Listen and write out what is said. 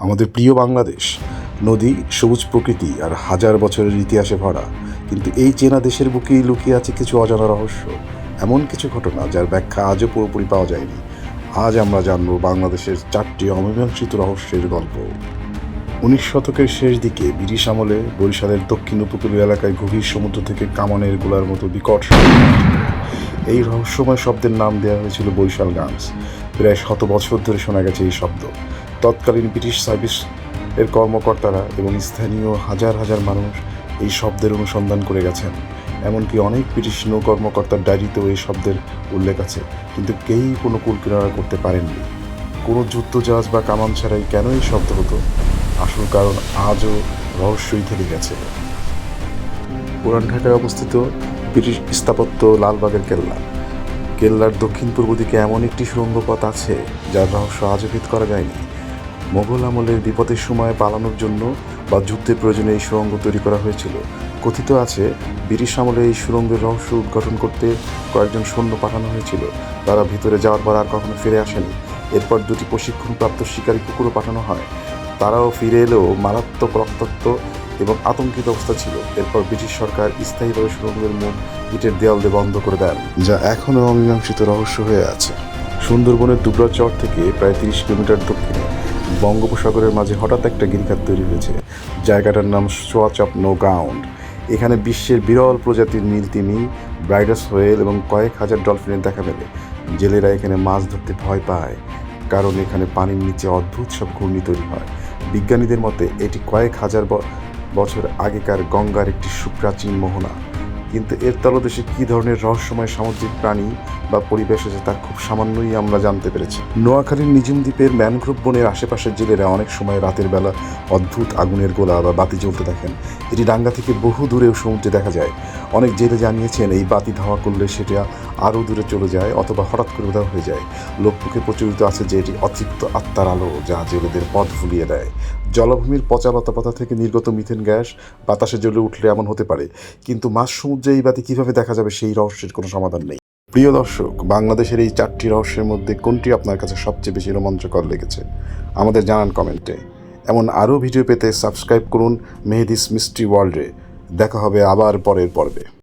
আমাদের প্রিয় বাংলাদেশ নদী, সবুজ প্রকৃতি আর হাজার বছরের ইতিহাসে ভরা, কিন্তু এই চেনা দেশের বুকেই লুকিয়ে আছে কিছু অজানা রহস্য, এমন কিছু ঘটনা যার ব্যাখ্যা আজও পুরোপুরি পাওয়া যায়নি। আজ আমরা জানব বাংলাদেশের 4টি অমীমাংসিত রহস্যের গল্প। 19 শতকের শেষ দিকে ব্রিটিশ আমলে বরিশালের দক্ষিণ উপকূলীয় এলাকায় গভীর সমুদ্র থেকে কামানের গোলার মতো বিকট শব্দ আসত। এই রহস্যময় শব্দের নাম দেওয়া হয়েছিল বরিশাল গানস। প্রায় 100 বছর ধরে শোনা গেছে এই শব্দ। তৎকালীন ব্রিটিশ সার্ভিস এর কর্মকর্তারা এবং স্থানীয় হাজার হাজার মানুষ এই শব্দের অনুসন্ধান করে গেছেন। এমনকি অনেক ব্রিটিশ নৌ কর্মকর্তার ডায়েরিতেও এই শব্দের উল্লেখ আছে, কিন্তু কেউই কোনো কুলকিনারা করতে পারেননি। কোনো যুদ্ধজাহাজ বা কামান ছাড়াই কেন এই শব্দ হতো? আসল কারণ আজও রহস্যই থেকে গেছে। পুরান ঢাকায় অবস্থিত ব্রিটিশ স্থাপত্য লালবাগের কেল্লা। কেল্লার দক্ষিণ পূর্ব দিকে এমন একটি সুড়ঙ্গ পথ আছে যার রহস্য আজও ভেদ করা যায়নি। মোগল আমলের বিপদের সময় পালানোর জন্য বা যুদ্ধের প্রয়োজনে এই সুড়ঙ্গ তৈরি করা হয়েছিল। কথিত আছে ব্রিটিশ আমলে এই সুড়ঙ্গের রহস্য উদ্ঘাটন করতে কয়েকজন সৈন্য পাঠানো হয়েছিল। তারা ভিতরে যাওয়ার পর আর কখনো ফিরে আসেনি। এরপর 2টি প্রশিক্ষণপ্রাপ্ত শিকারী কুকুরও পাঠানো হয়। তারাও ফিরে এলেও মারাত্মক রক্তাক্ত এবং আতঙ্কিত অবস্থা ছিল। এরপর ব্রিটিশ সরকার স্থায়ীভাবে সুড়ঙ্গের মুখ ইটের দেওয়াল দিয়ে বন্ধ করে দেন, যা এখনও অমীমাংসিত রহস্য হয়ে আছে। সুন্দরবনের দুবরা চর থেকে প্রায় 30 কিলোমিটার দক্ষিণে বঙ্গোপসাগরের মাঝে হঠাৎ একটা গিরিখাত তৈরি হয়েছে। জায়গাটার নাম সোয়াচাপ নো গ্রাউন্ড। এখানে বিশ্বের বিরল প্রজাতির নীল তিমি, ব্রাইডাস হোয়েল এবং কয়েক হাজার ডলফিনের দেখা মেলে। জেলেরা এখানে মাছ ধরতে ভয় পায়, কারণ এখানে পানির নিচে অদ্ভুত সব ঘূর্ণি তৈরি হয়। বিজ্ঞানীদের মতে এটি কয়েক হাজার বছর আগেকার গঙ্গার একটি সুপ্রাচীন মোহনা। কিন্তু এর তলদেশে কী ধরনের রহস্যময় সামুদ্রিক প্রাণী বা পরিবেশ আছে তার খুব সামান্যই আমরা জানতে পেরেছি। নোয়াখালীর নিঝুম দ্বীপের ম্যানগ্রোভ বনের আশেপাশের জেলেরা অনেক সময় রাতের বেলা অদ্ভুত আগুনের গোলা বা বাতি জ্বলতে দেখেন। এটি ডাঙ্গা থেকে বহু দূরেও সমুদ্রে দেখা যায়। অনেক জেলে জানিয়েছেন এই বাতি ধাওয়া করলে সেটা আরও দূরে চলে যায় অথবা হঠাৎ করে উধাও হয়ে যায়। লোকমুখে প্রচলিত আছে যে এটি অতৃপ্ত আত্মার আলো, যা জেলেদের পথ ভুলিয়ে দেয়। জলাভূমির পচা লতাপাতা থেকে নির্গত মিথেন গ্যাস বাতাসে জ্বলে উঠলে এমন হতে পারে, কিন্তু মাঝ সমুদ্রে এই বাতি কীভাবে দেখা যাবে সেই রহস্যের কোনো সমাধান নেই। প্রিয় দর্শক, বাংলাদেশের এই 4টি রহস্যের মধ্যে কোনটি আপনার কাছে সবচেয়ে বেশি রোমাঞ্চকর লেগেছে আমাদের জানান কমেন্টে। এমন আরও ভিডিও পেতে সাবস্ক্রাইব করুন মেহেদিস মিস্ট্রি ওয়ার্ল্ডে। দেখা হবে আবার পরের পর্বে।